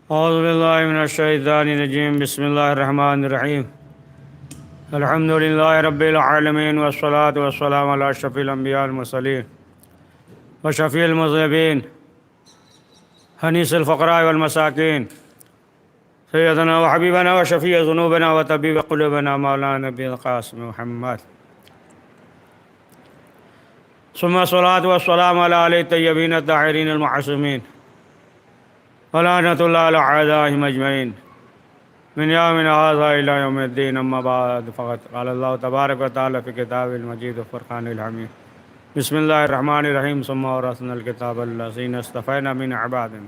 اعوذ باللہ من الشیطان الرجیم بسم اللہ الرحمن الرحیم الحمد للہ رب العالمین والصلاة والسلام علی اشرف الانبیاء المرسلین وشفیع المذنبین حنیس الفقراء والمساکین سیدنا وحبیبنا وشفیع ذنوبنا وطبیب قلوبنا مولانا نبی القاسم محمد ثم الصلاة والسلام علی آلہ الطیبین الطاہرین المعصومین ولعنۃ اللہ علی اعدائہم اجمعین من یومنا ھذا الی یوم الدین اما بعد فقد قال اللہ تبارک و تعالی فی کتابہ المجید والفرقان الحمید بسم اللہ الرحمن الرحیم ثم اورثنا الکتاب الذین اصطفینا من عبادنا۔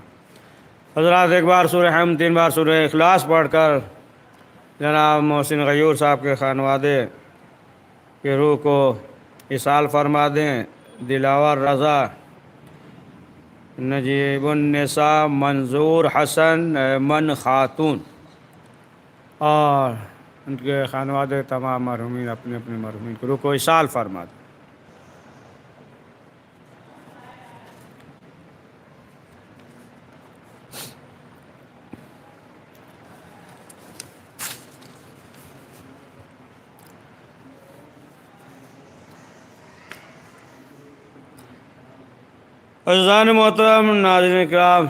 حضرات ایک بار سورہ حمد 3 بار سورہ اخلاص پڑھ کر جناب محسن غیور صاحب کے خانوادے کی روح کو اصال فرما دیں۔ دلاور رضا نجیب النساء منظور حسن من خاتون اور ان کے خانوادے تمام مرحومین اپنے اپنے مرحومین کو روح کو اصال فرما دیں۔ عزیزان محترم، ناظرین کرام،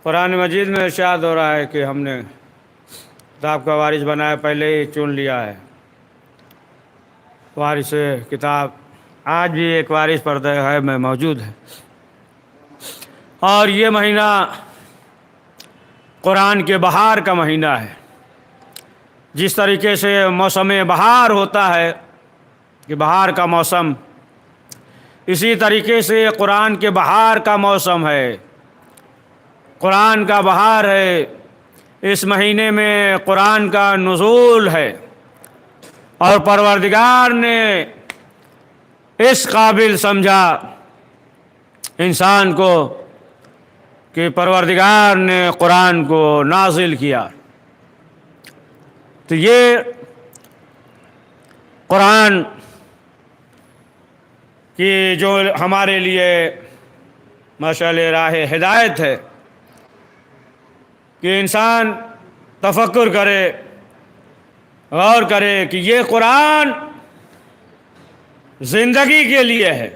قرآن مجید میں ارشاد ہو رہا ہے کہ ہم نے کتاب کا وارث بنایا، پہلے ہی چن لیا ہے وارث کتاب۔ آج بھی ایک وارث پردہ ہے میں موجود ہے، اور یہ مہینہ قرآن کے بہار کا مہینہ ہے۔ جس طریقے سے موسم بہار ہوتا ہے کہ بہار کا موسم، اسی طریقے سے قرآن کے بہار کا موسم ہے، قرآن کا بہار ہے۔ اس مہینے میں قرآن کا نزول ہے، اور پروردگار نے اس قابل سمجھا انسان کو کہ پروردگار نے قرآن کو نازل کیا۔ تو یہ قرآن کہ جو ہمارے لیے مشعل راہ ہدایت ہے، کہ انسان تفکر کرے، غور کرے کہ یہ قرآن زندگی کے لیے ہے۔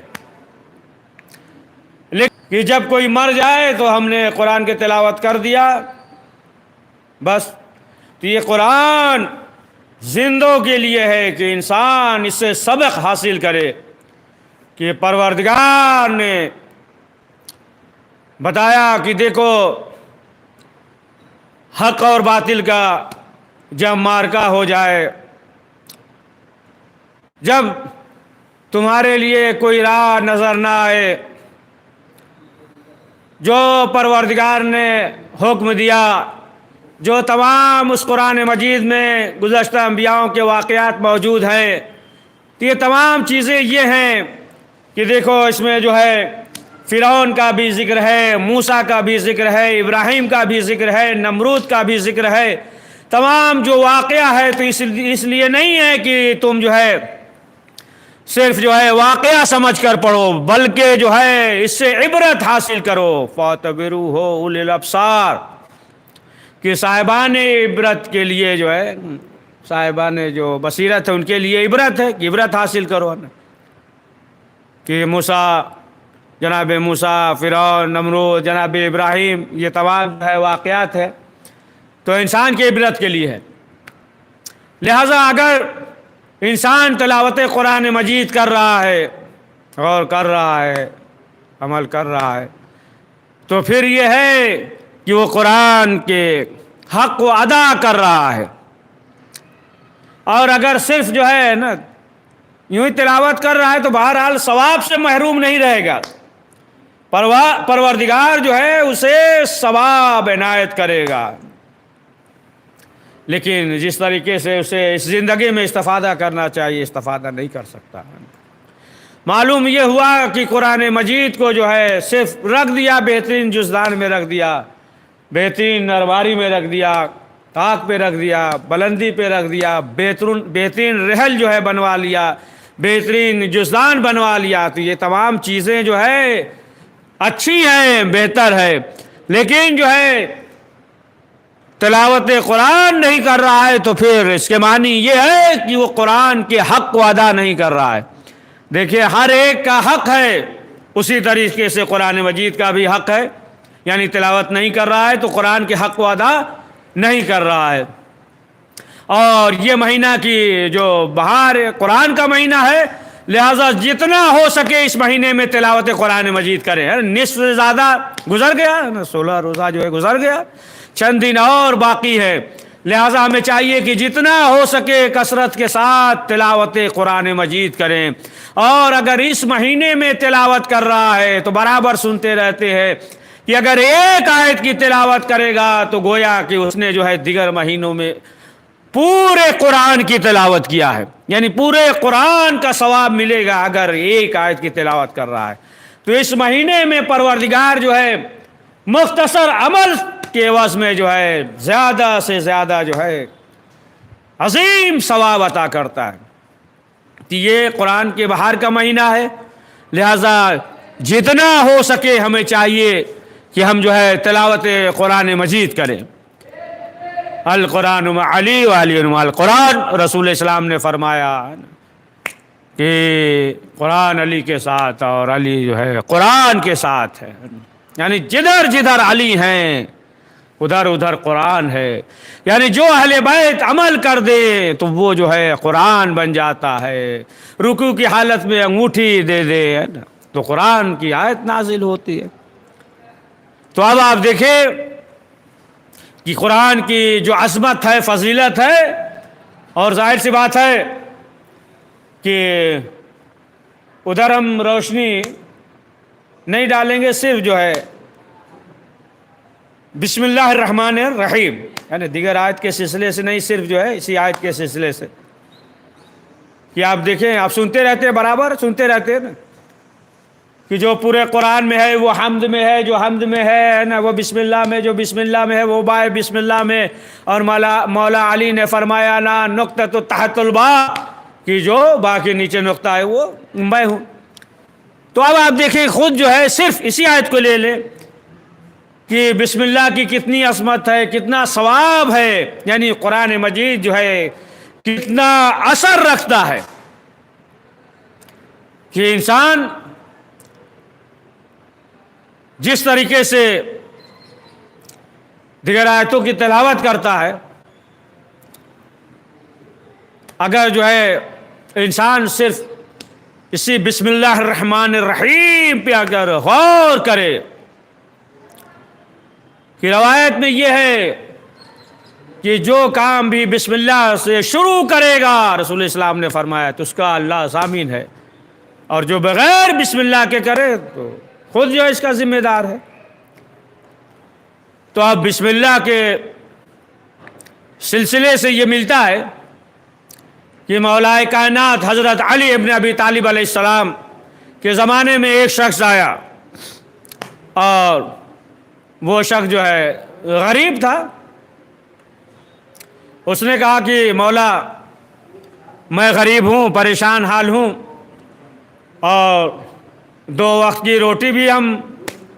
لیکن کہ جب کوئی مر جائے تو ہم نے قرآن کی تلاوت کر دیا بس، تو یہ قرآن زندوں کے لیے ہے کہ انسان اس سے سبق حاصل کرے کہ پروردگار نے بتایا کہ دیکھو حق اور باطل کا جب معرکہ ہو جائے، جب تمہارے لیے کوئی راہ نظر نہ آئے، جو پروردگار نے حکم دیا، جو تمام اس قرآن مجید میں گزشتہ انبیاءوں کے واقعات موجود ہیں، تو یہ تمام چیزیں یہ ہیں کہ دیکھو اس میں جو ہے فرعون کا بھی ذکر ہے، موسیٰ کا بھی ذکر ہے، ابراہیم کا بھی ذکر ہے، نمرود کا بھی ذکر ہے۔ تمام جو واقعہ ہے تو اس لیے نہیں ہے کہ تم جو ہے صرف جو ہے واقعہ سمجھ کر پڑھو، بلکہ جو ہے اس سے عبرت حاصل کرو۔ فَاعْتَبِرُوا أُولِي الْأَبْصَارِ کہ صاحبان عبرت کے لیے جو ہے، صاحبان جو بصیرت ہے ان کے لیے عبرت ہے کہ عبرت حاصل کرو۔ کہ موسیٰ، جناب موسیٰ، فرعون، نمرود، جناب ابراہیم، یہ تمام ہے واقعات ہے تو انسان کی عبرت کے لیے ہے۔ لہذا اگر انسان تلاوت قرآن مجید کر رہا ہے، غور کر رہا ہے، عمل کر رہا ہے، تو پھر یہ ہے کہ وہ قرآن کے حق کو ادا کر رہا ہے۔ اور اگر صرف جو ہے نا یوں ہی تلاوت کر رہا ہے تو بہرحال ثواب سے محروم نہیں رہے گا، پروردگار جو ہے اسے ثواب عنایت کرے گا۔ لیکن جس طریقے سے اسے اس زندگی میں استفادہ کرنا چاہیے، استفادہ نہیں کر سکتا۔ معلوم یہ ہوا کہ قرآن مجید کو جو ہے صرف رکھ دیا، بہترین جزدان میں رکھ دیا، بہترین نرواری میں رکھ دیا، طاق پہ رکھ دیا، بلندی پہ رکھ دیا، بہترین رحل جو ہے بنوا لیا، بہترین جزدان بنوا لیا۔ تو یہ تمام چیزیں جو ہے اچھی ہیں، بہتر ہے، لیکن جو ہے تلاوت قرآن نہیں کر رہا ہے تو پھر اس کے معنی یہ ہے کہ وہ قرآن کے حق کو ادا نہیں کر رہا ہے. دیکھیے ہر ایک کا حق ہے، اسی طریقے سے قرآن مجید کا بھی حق ہے. یعنی تلاوت نہیں کر رہا ہے تو قرآن کے حق کو ادا نہیں کر رہا ہے. اور یہ مہینہ کی جو بہار قرآن کا مہینہ ہے، لہذا جتنا ہو سکے اس مہینے میں تلاوت قرآن مجید کریں. نصف سے زیادہ گزر گیا نا، 16 روزہ جو ہے گزر گیا، چند دن اور باقی ہے. لہذا ہمیں چاہیے کہ جتنا ہو سکے کثرت کے ساتھ تلاوت قرآن مجید کریں. اور اگر اس مہینے میں تلاوت کر رہا ہے تو برابر سنتے رہتے ہیں کہ اگر ایک آیت کی تلاوت کرے گا تو گویا کہ اس نے جو ہے دیگر مہینوں میں پورے قرآن کی تلاوت کیا ہے. یعنی پورے قرآن کا ثواب ملے گا اگر ایک آیت کی تلاوت کر رہا ہے. تو اس مہینے میں پروردگار جو ہے مختصر عمل کے عوض میں جو ہے زیادہ سے زیادہ جو ہے عظیم ثواب عطا کرتا ہے. کہ یہ قرآن کے بہار کا مہینہ ہے، لہذا جتنا ہو سکے ہمیں چاہیے کہ ہم جو ہے تلاوت قرآن مجید کریں. القرآن مع علی و علی مع القرآن، رسول اسلام نے فرمایا کہ قرآن علی کے ساتھ اور علی جو ہے قرآن کے ساتھ ہے. یعنی جدھر جدھر علی ہیں ادھر ادھر قرآن ہے. یعنی جو اہل بیت عمل کر دے تو وہ جو ہے قرآن بن جاتا ہے. رکوع کی حالت میں انگوٹھی دے دے تو قرآن کی آیت نازل ہوتی ہے. تو اب آپ دیکھیں کہ قرآن کی جو عظمت ہے، فضیلت ہے، اور ظاہر سی بات ہے کہ ادھر ہم روشنی نہیں ڈالیں گے، صرف جو ہے بسم اللہ الرحمن الرحیم، یعنی دیگر آیت کے سلسلے سے نہیں، صرف جو ہے اسی آیت کے سلسلے سے. کہ آپ دیکھیں، آپ سنتے رہتے ہیں، برابر سنتے رہتے ہیں نا کہ جو پورے قرآن میں ہے وہ حمد میں ہے، جو حمد میں ہے نا وہ بسم اللہ میں، جو بسم اللہ میں ہے وہ بائے بسم اللہ میں. اور مولا علی نے فرمایا نا نقطہ تحت البا، کہ جو با کے نیچے نقطہ ہے وہ میں ہوں. تو اب آپ دیکھیں خود جو ہے صرف اسی آیت کو لے لیں کہ بسم اللہ کی کتنی عظمت ہے، کتنا ثواب ہے. یعنی قرآن مجید جو ہے کتنا اثر رکھتا ہے کہ انسان جس طریقے سے دیگر آیتوں کی تلاوت کرتا ہے، اگر جو ہے انسان صرف اسی بسم اللہ الرحمن الرحیم پہ اگر غور کرے کہ روایت میں یہ ہے کہ جو کام بھی بسم اللہ سے شروع کرے گا، رسول اسلام نے فرمایا، تو اس کا اللہ ضامن ہے. اور جو بغیر بسم اللہ کے کرے تو خود جو اس کا ذمہ دار ہے. تو اب بسم اللہ کے سلسلے سے یہ ملتا ہے کہ مولا کائنات حضرت علی ابن ابی طالب علیہ السلام کے زمانے میں ایک شخص آیا، اور وہ شخص جو ہے غریب تھا. اس نے کہا کہ مولا میں غریب ہوں، پریشان حال ہوں، اور 2 وقت کی روٹی بھی ہم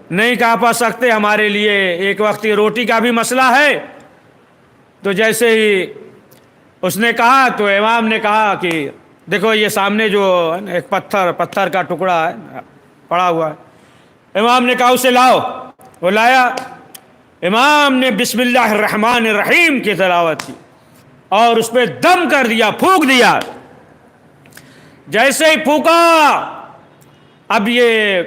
نہیں کھا پا سکتے، ہمارے لیے ایک وقت کی روٹی کا بھی مسئلہ ہے. تو جیسے ہی اس نے کہا تو امام نے کہا کہ دیکھو یہ سامنے جو ایک پتھر کا ٹکڑا ہے پڑا ہوا ہے. امام نے کہا اسے لاؤ. وہ لایا. امام نے بسم اللہ الرحمن الرحیم کی تلاوت کی اور اس پہ دم کر دیا، پھونک دیا. جیسے ہی پھونکا اب یہ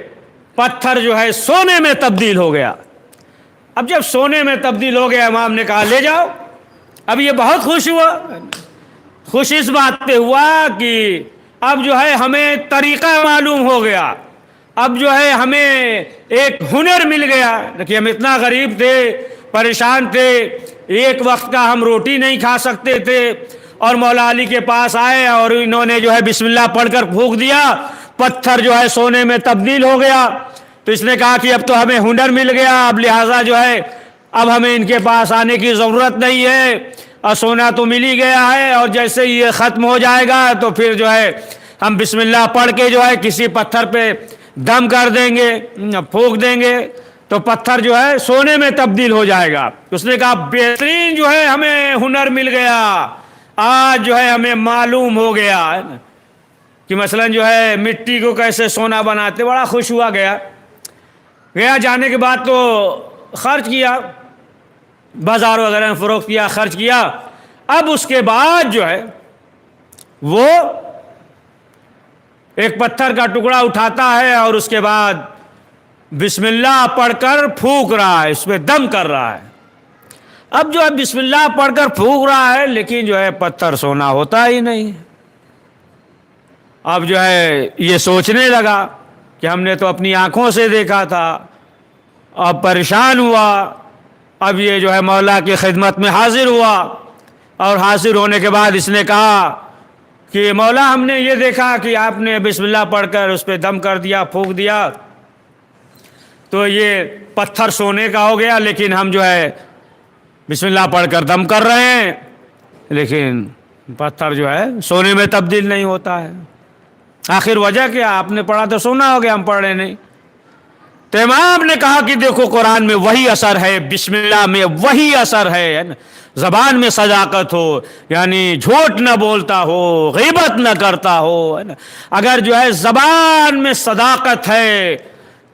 پتھر جو ہے سونے میں تبدیل ہو گیا. اب جب سونے میں تبدیل ہو گیا، امام نے کہا لے جاؤ. اب یہ بہت خوش ہوا. خوش اس بات پہ ہوا کہ اب جو ہے ہمیں طریقہ معلوم ہو گیا، اب جو ہے ہمیں ایک ہنر مل گیا. کہ ہم اتنا غریب تھے، پریشان تھے، ایک وقت کا ہم روٹی نہیں کھا سکتے تھے، اور مولا علی کے پاس آئے اور انہوں نے جو ہے بسم اللہ پڑھ کر پھونک دیا، پتھر جو ہے سونے میں تبدیل ہو گیا. تو اس نے کہا کہ اب تو ہمیں ہنر مل گیا، اب لہٰذا جو ہے اب ہمیں ان کے پاس آنے کی ضرورت نہیں ہے، اور سونا تو مل ہی گیا ہے، اور جیسے ہی یہ ختم ہو جائے گا تو پھر جو ہے ہم بسم اللہ پڑھ کے جو ہے کسی پتھر پہ دم کر دیں گے، پھونک دیں گے. تو پتھر جو ہے سونے میں تبدیل ہو جائے گا. اس نے کہا بہترین جو ہے ہمیں ہنر مل گیا, آج جو ہے ہمیں معلوم ہو گیا کہ مثلا جو ہے مٹی کو کیسے سونا بناتے. بڑا خوش ہوا, گیا جانے کے بعد تو خرچ کیا, بازار وغیرہ میں فروخت کیا, خرچ کیا. اب اس کے بعد جو ہے وہ ایک پتھر کا ٹکڑا اٹھاتا ہے اور اس کے بعد بسم اللہ پڑھ کر پھونک رہا ہے, اس پہ دم کر رہا ہے. اب جو ہے بسم اللہ پڑھ کر پھونک رہا ہے, لیکن جو ہے پتھر سونا ہوتا ہی نہیں. اب جو ہے یہ سوچنے لگا کہ ہم نے تو اپنی آنکھوں سے دیکھا تھا, اب پریشان ہوا. اب یہ جو ہے مولا کی خدمت میں حاضر ہوا, اور حاضر ہونے کے بعد اس نے کہا کہ مولا ہم نے یہ دیکھا کہ آپ نے بسم اللہ پڑھ کر اس پہ دم کر دیا, پھونک دیا, تو یہ پتھر سونے کا ہو گیا, لیکن ہم جو ہے بسم اللہ پڑھ کر دم کر رہے ہیں, لیکن پتھر جو ہے سونے میں تبدیل نہیں ہوتا ہے. آخر وجہ کیا؟ آپ نے پڑھا تو سونا ہو گیا, ہم پڑھ رہے نہیں. تو امام نے کہا کہ دیکھو قرآن میں وہی اثر ہے, بسم اللہ میں وہی اثر ہے. زبان میں صداقت ہو, یعنی جھوٹ نہ بولتا ہو, غیبت نہ کرتا ہو. اگر جو ہے زبان میں صداقت ہے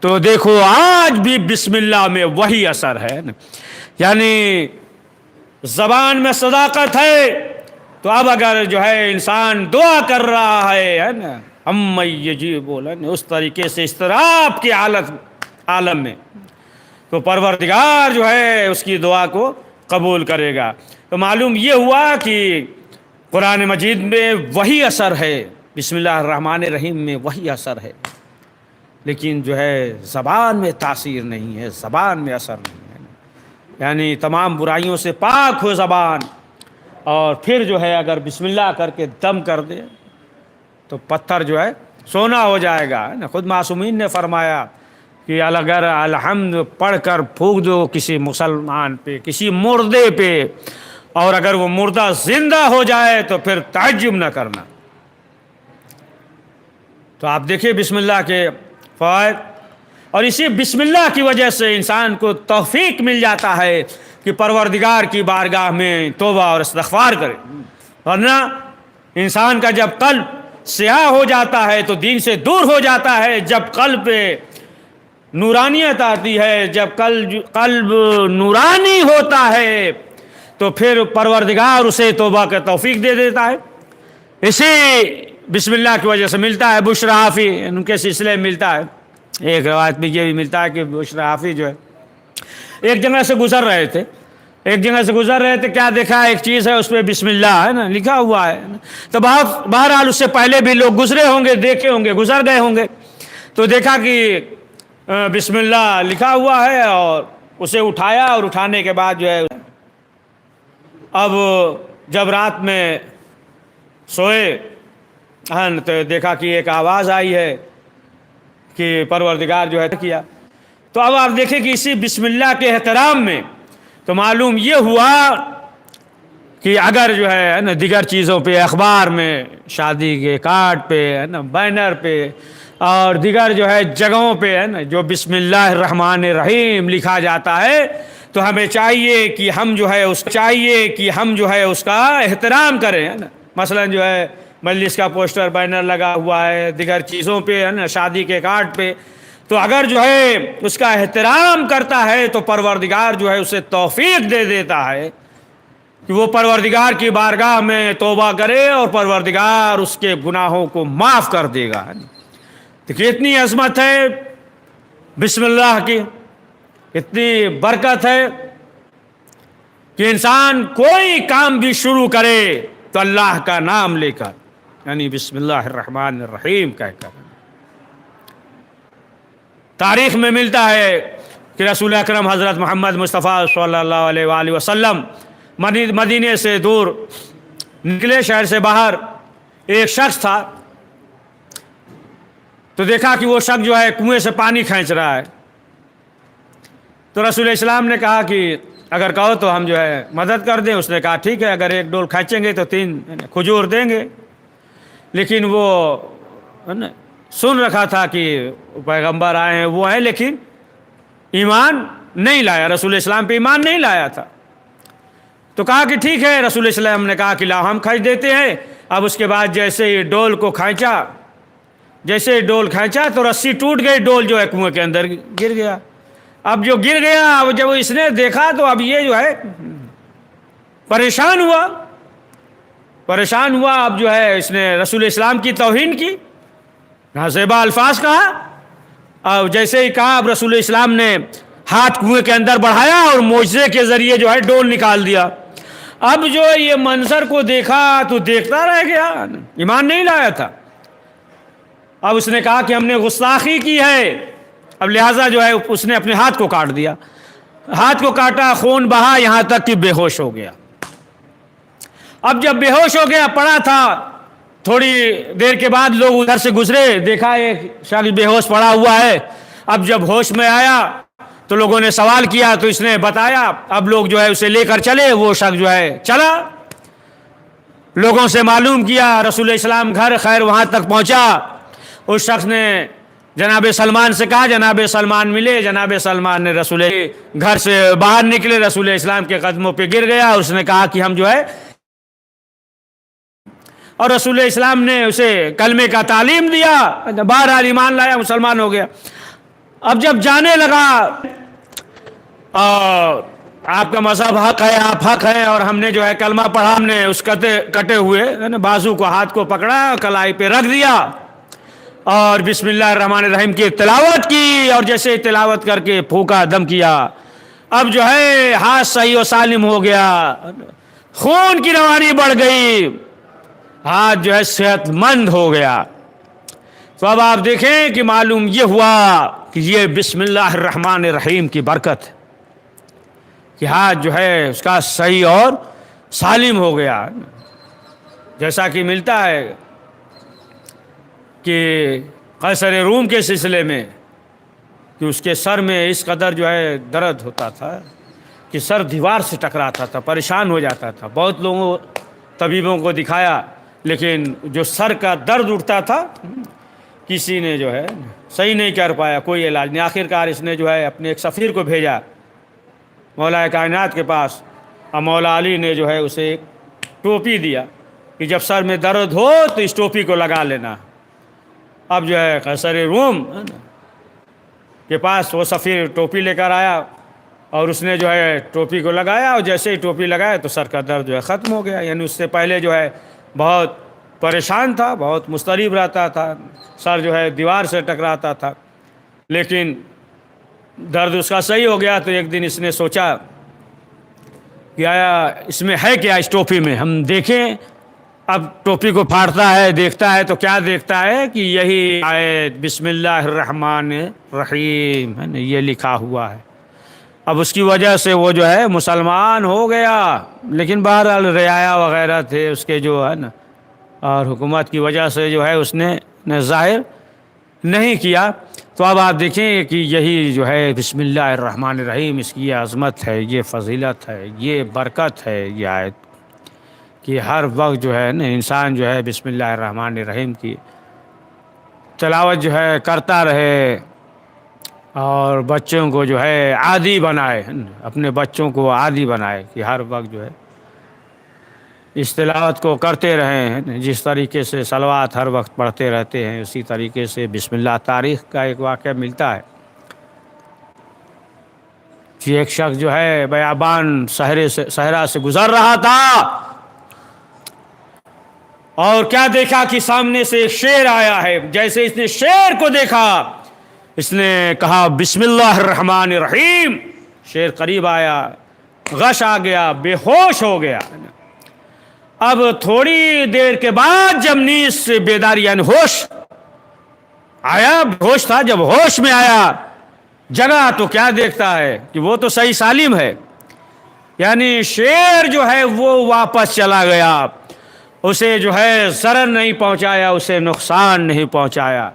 تو دیکھو آج بھی بسم اللہ میں وہی اثر ہے. یعنی زبان میں صداقت ہے تو اب اگر جو ہے انسان دعا کر رہا ہے نا, ہم یہ بولا اس طریقے سے اضطراب کی عالم میں, تو پروردگار جو ہے اس کی دعا کو قبول کرے گا. تو معلوم یہ ہوا کہ قرآن مجید میں وہی اثر ہے, بسم اللہ الرحمن الرحیم میں وہی اثر ہے, لیکن جو ہے زبان میں تاثیر نہیں ہے, زبان میں اثر نہیں ہے. یعنی تمام برائیوں سے پاک ہو زبان, اور پھر جو ہے اگر بسم اللہ کر کے دم کر دے تو پتھر جو ہے سونا ہو جائے گا. خود معصومین نے فرمایا کہ اگر الحمد پڑھ کر پھونک دو کسی مسلمان پہ, کسی مردے پہ, اور اگر وہ مردہ زندہ ہو جائے تو پھر تعجب نہ کرنا. تو آپ دیکھیں بسم اللہ کے فوائد, اور اسی بسم اللہ کی وجہ سے انسان کو توفیق مل جاتا ہے کہ پروردگار کی بارگاہ میں توبہ اور استغفار کرے. ورنہ انسان کا جب قلب سیاہ ہو جاتا ہے تو دین سے دور ہو جاتا ہے. جب قلب پہ نورانیت آتی ہے, جب قلب نورانی ہوتا ہے تو پھر پروردگار اسے توبہ کا توفیق دے دیتا ہے. اسی بسم اللہ کی وجہ سے ملتا ہے. بشری حافی ان کے سلسلے میں ملتا ہے, ایک روایت میں یہ بھی ملتا ہے کہ بشری حافی جو ہے ایک جگہ سے گزر رہے تھے, کیا دیکھا ایک چیز ہے اس پہ بسم اللہ ہے نا لکھا ہوا ہے. تو بہرحال اس سے پہلے بھی لوگ گزرے ہوں گے, دیکھے ہوں گے, گزر گئے ہوں گے, تو دیکھا کہ بسم اللہ لکھا ہوا ہے, اور اسے اٹھایا, اور اٹھانے کے بعد جو ہے اب جب رات میں سوئے تو دیکھا کہ ایک آواز آئی ہے کہ پروردگار جو ہے کیا. تو اب آپ دیکھیں کہ اسی بسم اللہ کے احترام میں تو معلوم یہ ہوا کہ اگر جو ہے نا دیگر چیزوں پہ, اخبار میں, شادی کے کارڈ پہ ہے نا, بینر پہ, اور دیگر جو ہے جگہوں پہ ہے نا جو بسم اللہ الرحمن الرحیم لکھا جاتا ہے, تو ہمیں چاہیے کہ ہم جو ہے اس کا احترام کریں. ہے نا مثلا جو ہے مجلس کا پوسٹر بینر لگا ہوا ہے, دیگر چیزوں پہ ہے نا, شادی کے کارڈ پہ, تو اگر جو ہے اس کا احترام کرتا ہے تو پروردگار جو ہے اسے توفیق دے دیتا ہے کہ وہ پروردگار کی بارگاہ میں توبہ کرے, اور پروردگار اس کے گناہوں کو معاف کر دے گا. دیکھیے اتنی عظمت ہے بسم اللہ کی, اتنی برکت ہے کہ انسان کوئی کام بھی شروع کرے تو اللہ کا نام لے کر, یعنی بسم اللہ الرحمن الرحیم کہہ کر. تاریخ میں ملتا ہے کہ رسول اکرم حضرت محمد مصطفیٰ صلی اللہ علیہ وآلہ وسلم مدینے سے دور نکلے, شہر سے باہر. ایک شخص تھا, تو دیکھا کہ وہ شخص جو ہے کنویں سے پانی کھینچ رہا ہے. تو رسول اسلام نے کہا کہ اگر کہو تو ہم جو ہے مدد کر دیں. اس نے کہا ٹھیک ہے, اگر ایک ڈول کھینچیں گے تو 3 کھجور دیں گے. لیکن وہ سن رکھا تھا کہ پیغمبر آئے ہیں, وہ ہیں, لیکن ایمان نہیں لایا، رسول اسلام پہ ایمان نہیں لایا تھا۔ تو کہا کہ ٹھیک ہے، رسول اسلام نے کہا کہ لاؤ ہم کھینچ دیتے ہیں۔ اب اس کے بعد جیسے ہی ڈول کو کھینچا، جیسے ہی ڈول کھینچا تو رسی ٹوٹ گئی، ڈول جو ہے کنویں کے اندر گر گیا۔ اب جو گر گیا، اب جب اس نے دیکھا تو اب یہ جو ہے پریشان ہوا، اب جو ہے اس نے رسول اسلام کی توہین کی، نازیبا الفاظ کہا۔ اب جیسے ہی کہا، اب رسول اسلام نے ہاتھ کنویں کے اندر بڑھایا اور معجزے کے ذریعے جو ہے ڈول نکال دیا۔ اب جو یہ منظر کو دیکھا تو دیکھتا رہ گیا، ایمان نہیں لایا تھا۔ اب اس نے کہا کہ ہم نے گستاخی کی ہے، اب لہٰذا جو ہے اس نے اپنے ہاتھ کو کاٹ دیا، ہاتھ کو کاٹا، خون بہا یہاں تک کہ بے ہوش ہو گیا۔ اب جب بے ہوش ہو گیا، پڑا تھا، تھوڑی دیر کے بعد لوگ ادھر سے گزرے، دیکھا ایک شخص بے ہوش پڑا ہوا ہے۔ اب جب ہوش میں آیا تو لوگوں نے سوال کیا تو اس نے بتایا، اب لوگ جو ہے اسے لے کر چلے، وہ شخص جو ہے چلا، لوگوں سے معلوم کیا، رسول اسلام گھر خیر وہاں تک پہنچا۔ اس شخص نے جناب سلمان سے کہا، جناب سلمان ملے، جناب سلمان نے رسول گھر سے باہر نکلے، رسول اسلام کے قدموں پہ گر گیا، اس نے کہا کہ ہم جو ہے، اور رسول اسلام نے اسے کلمے کا تعلیم دیا، بہرحال ایمان لایا، مسلمان ہو گیا۔ اب جب جانے لگا، اور آپ کا مذہب حق ہے، آپ حق ہیں، اور ہم نے جو ہے کلمہ پڑھا، ہم نے اس کٹے ہوئے بازو کو، ہاتھ کو پکڑا، کلائی پہ رکھ دیا اور بسم اللہ الرحمن الرحیم کی تلاوت کی، اور جیسے تلاوت کر کے پھونکا، دم کیا، اب جو ہے ہاتھ صحیح و سالم ہو گیا، خون کی روانی بڑھ گئی، ہاتھ جو ہے صحت مند ہو گیا۔ تو اب آپ دیکھیں کہ معلوم یہ ہوا کہ یہ بسم اللہ الرحمن الرحیم کی برکت ہے کہ ہاتھ جو ہے اس کا صحیح اور سالم ہو گیا۔ جیسا کہ ملتا ہے کہ قیصر روم کے سلسلے میں کہ اس کے سر میں اس قدر جو ہے درد ہوتا تھا کہ سر دیوار سے ٹکراتا تھا، پریشان ہو جاتا تھا۔ بہت لوگوں طبیبوں کو دکھایا، لیکن جو سر کا درد اٹھتا تھا کسی نے جو ہے صحیح نہیں کر پایا، کوئی علاج نہیں۔ آخر کار اس نے جو ہے اپنے ایک سفیر کو بھیجا مولا کائنات کے پاس، اور مولا علی نے جو ہے اسے ایک ٹوپی دیا کہ جب سر میں درد ہو تو اس ٹوپی کو لگا لینا۔ اب جو ہے قیصر روم کے پاس وہ سفیر ٹوپی لے کر آیا، اور اس نے جو ہے ٹوپی کو لگایا، اور جیسے ہی ٹوپی لگایا تو سر کا درد جو ہے ختم ہو گیا۔ یعنی اس سے پہلے جو ہے بہت پریشان تھا، بہت مضطرب رہتا تھا، سر جو ہے دیوار سے ٹکراتا تھا، لیکن درد اس کا صحیح ہو گیا۔ تو ایک دن اس نے سوچا کہ آیا اس میں ہے کیا، اس ٹوپی میں ہم دیکھیں۔ اب ٹوپی کو پھاڑتا ہے، دیکھتا ہے تو کیا دیکھتا ہے کہ یہی آیت بسم اللہ الرحمن الرحیم ہے نا، یہ لکھا ہوا ہے۔ اب اس کی وجہ سے وہ جو ہے مسلمان ہو گیا، لیکن بہرحال رعایا وغیرہ تھے اس کے جو ہے نا، اور حکومت کی وجہ سے جو ہے اس نے ظاہر نہیں کیا۔ تو اب آپ دیکھیں کہ یہی جو ہے بسم اللہ الرحمن الرحیم، اس کی یہ عظمت ہے، یہ فضیلت ہے، یہ برکت ہے، یہ آیت کہ ہر وقت جو ہے نا انسان جو ہے بسم اللہ الرحمن الرحیم کی تلاوت جو ہے کرتا رہے، اور بچوں کو جو ہے عادی بنائے، اپنے بچوں کو عادی بنائے کہ ہر وقت جو ہے اس تلاوت کو کرتے رہیں۔ جس طریقے سے صلوات ہر وقت پڑھتے رہتے ہیں، اسی طریقے سے بسم اللہ۔ تاریخ کا ایک واقعہ ملتا ہے کہ ایک شخص جو ہے بیابان صحرا سے گزر رہا تھا، اور کیا دیکھا کہ سامنے سے ایک شیر آیا ہے۔ جیسے اس نے شیر کو دیکھا، اس نے کہا بسم اللہ الرحمن الرحیم، شیر قریب آیا، غش آ گیا، بے ہوش ہو گیا۔ اب تھوڑی دیر کے بعد جب نیند سے بیداری یعنی ہوش آیا، ہوش تھا، جب ہوش میں آیا جگہ تو کیا دیکھتا ہے کہ وہ تو صحیح سالم ہے، یعنی شیر جو ہے وہ واپس چلا گیا، اسے جو ہے ضرر نہیں پہنچایا، اسے نقصان نہیں پہنچایا۔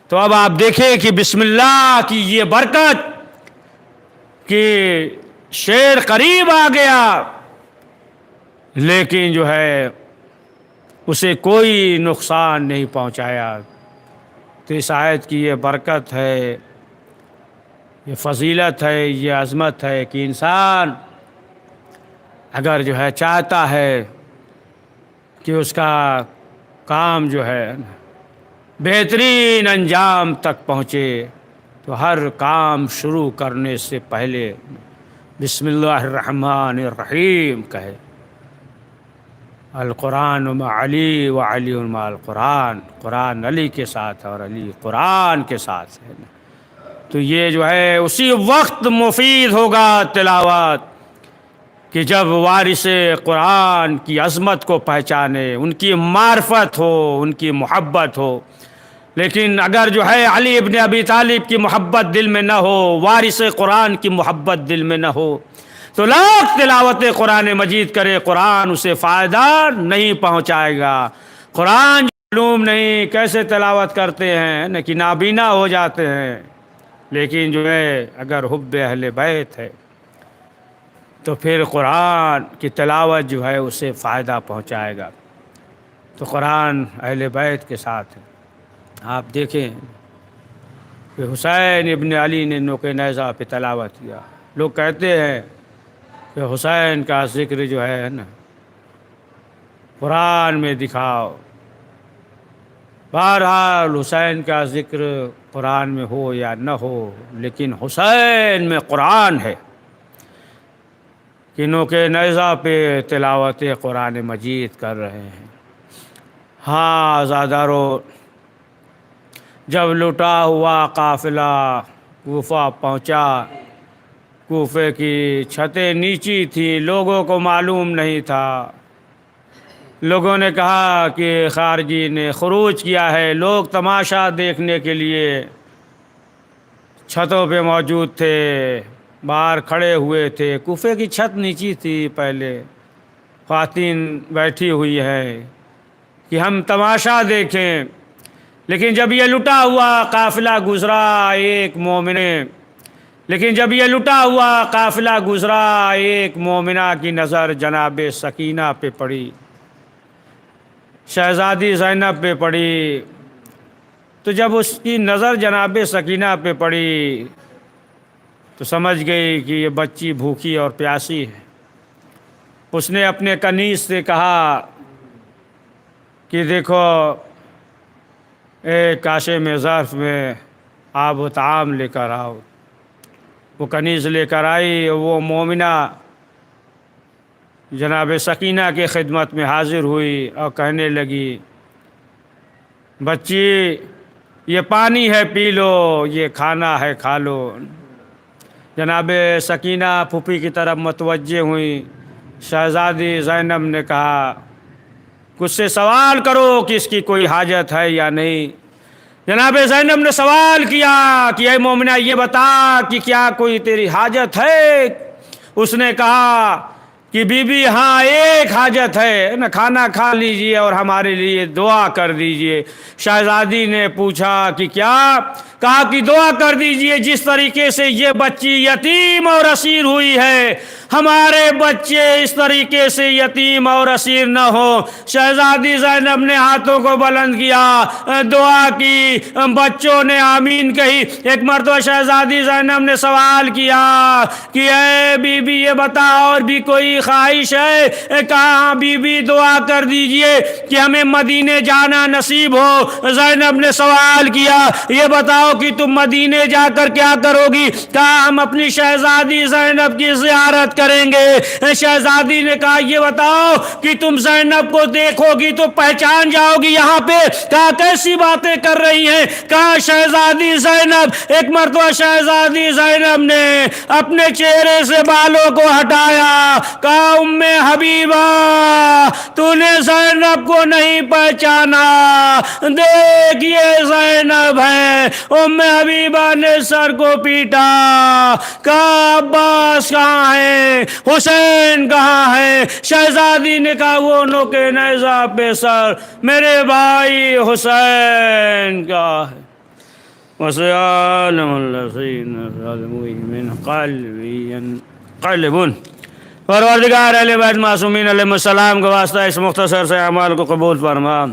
تو اب آپ دیکھیں کہ بسم اللہ کی یہ برکت کہ شیر قریب آ گیا، لیکن جو ہے اسے کوئی نقصان نہیں پہنچایا۔ تو اس آیت کی یہ برکت ہے یہ فضیلت ہے، یہ عظمت ہے کہ انسان اگر جو ہے چاہتا ہے کہ اس کا کام جو ہے بہترین انجام تک پہنچے تو ہر کام شروع کرنے سے پہلے بسم اللہ الرحمن الرحیم کہے۔ القرآن مع علی و علی مع القرآن، قرآن علی کے ساتھ اور علی قرآن کے ساتھ ہے۔ تو یہ جو ہے اسی وقت مفید ہوگا تلاوت کہ جب وارث قرآن کی عظمت کو پہچانے، ان کی معرفت ہو، ان کی محبت ہو۔ لیکن اگر جو ہے علی ابن ابی طالب کی محبت دل میں نہ ہو، وارث قرآن کی محبت دل میں نہ ہو، تو لاکھ تلاوت قرآن مجید کرے، قرآن اسے فائدہ نہیں پہنچائے گا۔ قرآن معلوم نہیں کیسے تلاوت کرتے ہیں نہ کہ نابینا ہو جاتے ہیں، لیکن جو ہے اگر حب اہل بیت ہے تو پھر قرآن کی تلاوت جو ہے اسے فائدہ پہنچائے گا۔ تو قرآن اہل بیت کے ساتھ ہے۔ آپ دیکھیں کہ حسین ابن علی نے نوک نیزہ پہ تلاوت کیا۔ لوگ کہتے ہیں کہ حسین کا ذکر جو ہے نا قرآن میں دکھاؤ۔ بہرحال حسین کا ذکر قرآن میں ہو یا نہ ہو، لیکن حسین میں قرآن ہے کہ نوک نیزہ پہ تلاوت قرآن مجید کر رہے ہیں۔ ہاں عزادارو، جب لٹا ہوا قافلہ کوفہ پہنچا، کوفے کی چھتیں نیچی تھیں، لوگوں کو معلوم نہیں تھا۔ لوگوں نے کہا کہ خارجی نے خروج کیا ہے۔ لوگ تماشا دیکھنے کے لیے چھتوں پہ موجود تھے، باہر کھڑے ہوئے تھے۔ کوفے کی چھت نیچی تھی، پہلے خواتین بیٹھی ہوئی ہیں کہ ہم تماشا دیکھیں۔ لیکن جب یہ لٹا ہوا قافلہ گزرا ایک مومنہ کی نظر جناب سکینہ پہ پڑی، شہزادی زینب پہ پڑی۔ تو جب اس کی نظر جناب سکینہ پہ پڑی تو سمجھ گئی کہ یہ بچی بھوکی اور پیاسی ہے۔ اس نے اپنے کنیز سے کہا کہ دیکھو ایک کاشے میں ظرف میں آب و طعام لے کر آؤ۔ وہ کنیز لے کر آئی، وہ مومنہ جناب سکینہ کے خدمت میں حاضر ہوئی اور کہنے لگی، بچی یہ پانی ہے پی لو، یہ کھانا ہے کھا لو۔ جناب سکینہ پھوپھی کی طرف متوجہ ہوئیں۔ شہزادی زینب نے کہا کچھ سے سوال کرو کہ اس کی کوئی حاجت ہے یا نہیں۔ جناب زینب نے سوال کیا کہ اے مومنہ یہ بتا کہ کیا کوئی تیری حاجت ہے؟ اس نے کہا کہ بی بی ہاں ایک حاجت ہے نا، کھانا کھا لیجئے اور ہمارے لیے دعا کر دیجئے۔ شہزادی نے پوچھا کہ کیا؟ کہا کہ دعا کر دیجئے جس طریقے سے یہ بچی یتیم اور اسیر ہوئی ہے، ہمارے بچے اس طریقے سے یتیم اور اسیر نہ ہو۔ شہزادی زینب نے ہاتھوں کو بلند کیا، دعا کی، بچوں نے آمین کہی۔ ایک مرتبہ شہزادی زینب نے سوال کیا کہ اے بی بی یہ بتا اور بھی کوئی خواہش ہے؟ کہا بی بی دعا کر دیجئے کہ ہمیں مدینے جانا نصیب ہو۔ زینب نے سوال کیا یہ بتاؤ کہ تم مدینے جا کر کیا کرو گی؟ کہا ہم اپنی شہزادی زینب کی زیارت کریں گے۔ شہزادی نے کہا یہ بتاؤ کہ تم زینب کو دیکھو گی تو پہچان جاؤ گی یہاں پہ؟ کہا کیسی باتیں کر رہی ہیں؟ کہا شہزادی زینب، ایک مرتبہ شہزادی زینب نے اپنے چہرے سے بالوں کو ہٹایا، کہا ام حبیبہ تو نے زینب کو نہیں پہچانا؟ دیکھ یہ زینب ہے۔ ام حبیبہ نے سر کو پیٹا، کہا عباس کہاں ہے؟ حسین کہاں ہے؟ شہزادی نے کہا وہ نوک نیزہ پہ سر میرے بھائی حسین کا ہے۔ وَسَيَعْلَمُ الَّذِينَ ظَلَمُوا مِنْ قَلْبٌ۔ پروردگار اہل بیت معصومین علیہ السلام کا واسطہ اس مختصر سے اعمال کو قبول فرما۔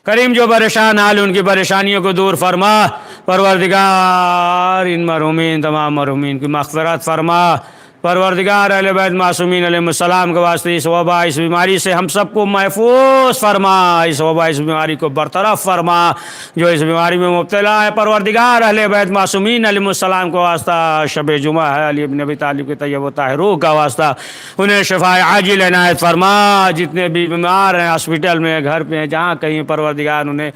کریم جو پریشان حال ان کی پریشانیوں کو دور فرما، پروردگار ان مرحومین تمام مرحومین کی مغفرت فرما، پروردگار اہل بیت معصومین علیہ السلام کے واسطے اس وبا اس بیماری سے ہم سب کو محفوظ فرما، اس وبا اس بیماری کو برطرف فرما، جو اس بیماری میں مبتلا ہے پروردگار اہل بیت معصومین علیہ السلام کا واسطہ، شب جمعہ ہے علی ابن ابی طالب کے طیب و طاہر روح کا واسطہ انہیں شفاء عاجل عنایت فرما، جتنے بھی بیمار ہیں ہاسپٹل میں گھر پہ جہاں کہیں پروردگار انہیں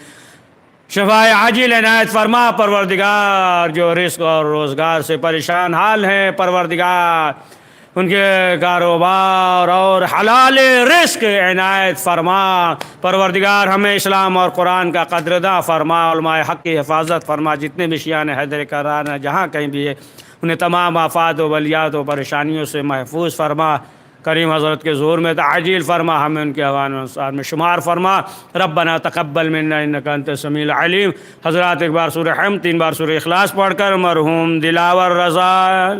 شفاء عاجل عنایت فرما، پروردگار جو رزق اور روزگار سے پریشان حال ہیں پروردگار ان کے کاروبار اور حلال رزق عنایت فرما، پروردگار ہمیں اسلام اور قرآن کا قدرداں فرما، علماء حق کی حفاظت فرما، جتنے بھی شیعان حیدر کرار ہیں جہاں کہیں بھی ہے انہیں تمام آفات و بلیات و پریشانیوں سے محفوظ فرما، کریم حضرت کے ظہور میں تعجیل فرما، ہمیں ان کے اوان انصار میں شمار فرما، ربنا تقبل منا انک انت السمیع العلیم۔ حضرات ایک بار سورہ حمد 3 بار سورہ اخلاص پڑھ کر مرحوم دلاور رضا،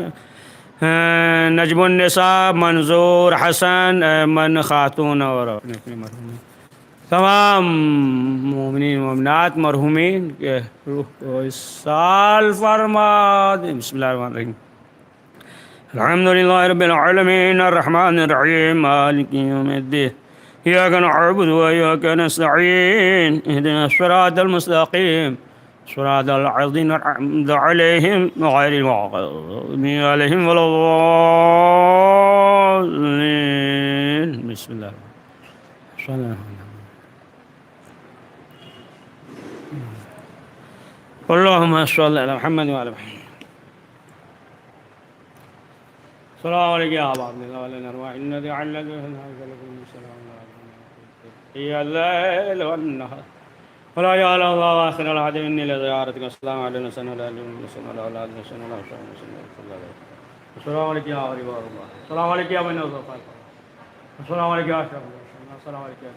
نجم النساء، منظور حسن، ایمن خاتون اور اپنے مرحومین تمام مومنین مومنات مرحومین کے روح کو اصال فرما دے۔ بسم اللہ الرحمن الرحیم، الحمد للہ رب العالمین الرحمن الرحیم مالک یوم الدین، ایاک نعبد و ایاک نستعین، اہدنا الصراط المستقیم صراط الذین انعمت علیہم غیر المغضوب علیہم ولا الضالین۔ بسم اللہ الرحمن الرحیم، اللہم صل علی محمد وعلی محمد۔ السلام علیکم یا احباب اللہ علیہ الارواح الذی علق لكم السلام علیکم یا اللیل والنہار ولا جعل اللہ آخر الحد انی لزیارتک السلام علیہ وسلم علیہ وسلم علیہ اولاد وسلم علیہ وسلم۔ السلام علیکم یا غریب اللہ، السلام علیکم یا بنی الظفار، السلام علیکم یا اشرف السلام، السلام علیکم یا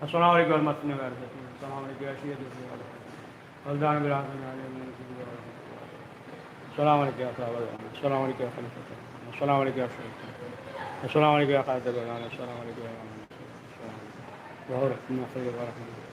السلام علیکم المسلم والمسلمین، السلام علیکم یا شیعہ الدان برحمۃ السلام علیکم یا صاحب السلام علیکم یا خلیفۃ، السلام علیکم یا شیخ، السلام علیکم یا قائد السلام علیکم یا